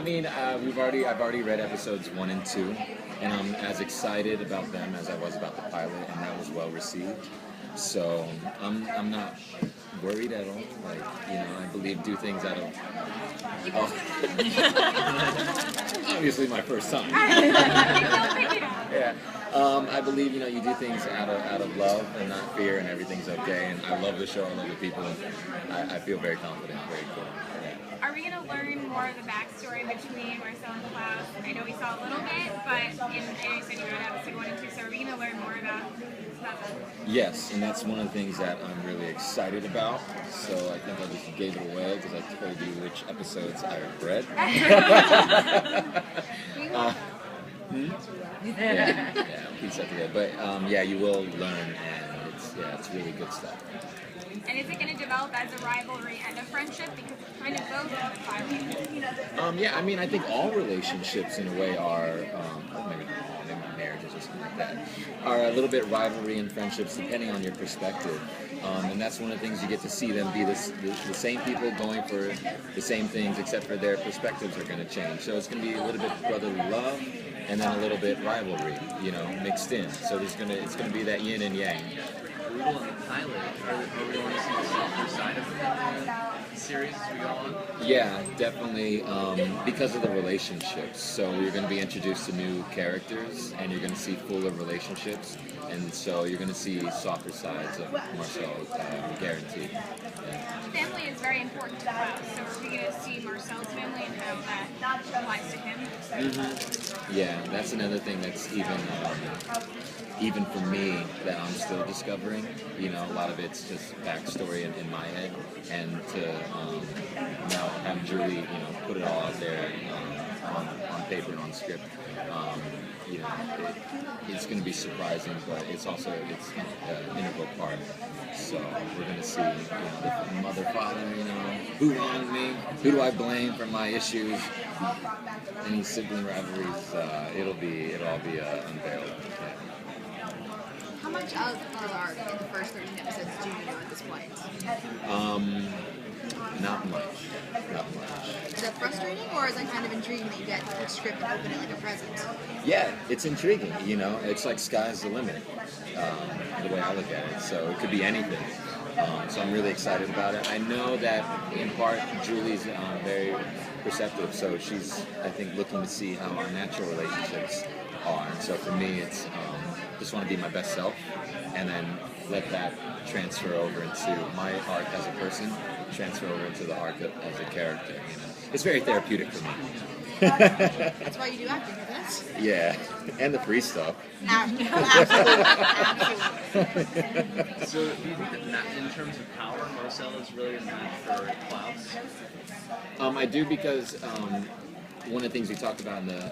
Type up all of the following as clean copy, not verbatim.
I mean, I've already read episodes 1 and 2, and I'm as excited about them as I was about the pilot, and that was well received. So I'm not worried at all. Like, I believe do things out of obviously my first time. Yeah. I believe you do things out of love and not fear, and everything's okay. And I love the show. I love the people. I feel very confident. Very cool. Yeah. Are we going to learn more of the backstory between Marcel and Klaus? I know we saw a little bit, but I know you said you read episode 1 and 2, so are we going to learn more about them? Yes, and that's one of the things that I'm really excited about. So I think I just gave it away because I told you which episodes I have read. Yeah, piece that together. But you will learn, and it's really good stuff. And is it going to develop as a rivalry and a friendship? Because it's kind of both of the pilot. I mean, I think all relationships in a way are, maybe not all, maybe marriages or something like that, are a little bit rivalry and friendships depending on your perspective. And that's one of the things you get to see them be the same people going for the same things, except for their perspectives are going to change. So it's going to be a little bit brotherly love, and then a little bit rivalry, mixed in. So it's going to be that yin and yang. Are we going to pilot? Are we going to see the softer side of the series as we go on? Yeah, definitely, because of the relationships. So you're going to be introduced to new characters, and you're going to see fuller relationships, and so you're going to see softer sides of Marcel, guaranteed. Yeah. Family is very important to Klaus, so are we going to see Marcel's family and how that applies to him? Mm-hmm. Yeah, that's another thing that's even for me that I'm still discovering. A lot of it's just backstory in my head, and to now have Julie, put it all out there on paper and on script. It's going to be surprising, but it's also an integral part. So we're going to see, the mother, father, who wronged me, who do I blame for my issues, any sibling rivalries. It'll all be unveiled. Yeah. How much of the arc in the first 13 episodes do you know at this point? Not much. Is that frustrating, or is that kind of intriguing that you get each script and open it like a present? Yeah, it's intriguing. It's like sky's the limit, the way I look at it. So it could be anything. So I'm really excited about it. I know that in part Julie's very perceptive, so she's, I think, looking to see how our natural relationships are. And so for me, it's just want to be my best self, and then let that transfer over into my arc as a person, transfer over into the arc as a character. It's very therapeutic for me. That's why you do acting, isn't it? Yeah, and the free stuff. Absolutely. So do you think that in terms of power, Marcel is really a match for Klaus? I do, because one of the things we talked about in the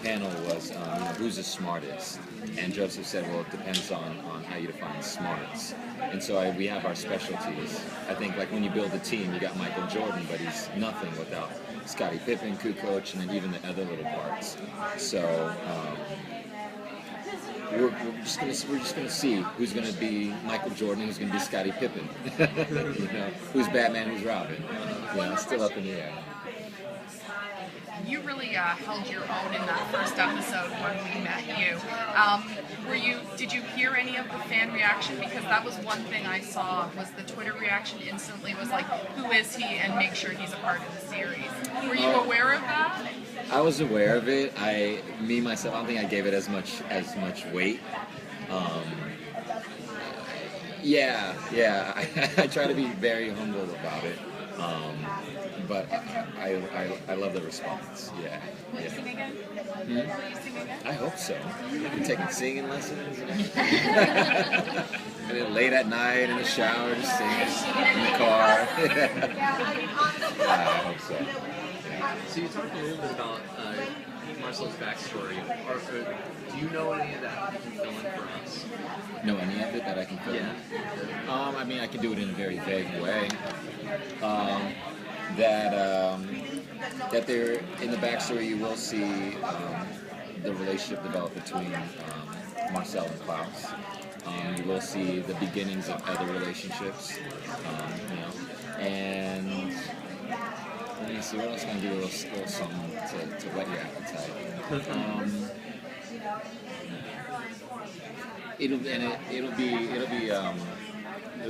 panel was who's the smartest, and Joseph said, well, it depends on how you define smarts. And so we have our specialties. I think, like, when you build a team, you got Michael Jordan, but he's nothing without Scottie Pippen, Kukoc, and then even the other little parts. So we're just gonna see who's gonna be Michael Jordan, who's gonna be Scottie Pippen. Who's Batman, who's Robin. It's still up in the air. You really held your own in that first episode when we met you. Did you hear any of the fan reaction? Because that was one thing I saw, was the Twitter reaction instantly was like, who is he, and make sure he's a part of the series. Were you aware of that? I was aware of it. Myself, I don't think I gave it as much weight. I try to be very humble about it. But I love the response. Yeah. Will you sing again? Hmm? Will you sing again? I hope so. I'm taking singing lessons. And then late at night in the shower, just singing in the car. I hope so. Yeah. So you talked a little bit about Marcel's backstory. Do you know any of that you can fill in for us? Know any of it that I can fill in? I mean, I can do it in a very vague way. That there, in the backstory, you will see the relationship develop between Marcel and Klaus. You will see the beginnings of other relationships, and let me see, what else can I do? A little something to whet your appetite. It'll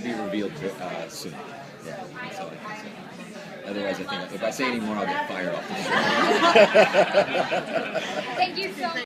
be revealed soon. Yeah, that's all I can say. Otherwise, I think if I say any more, I'll get fired off the show. Thank you so much.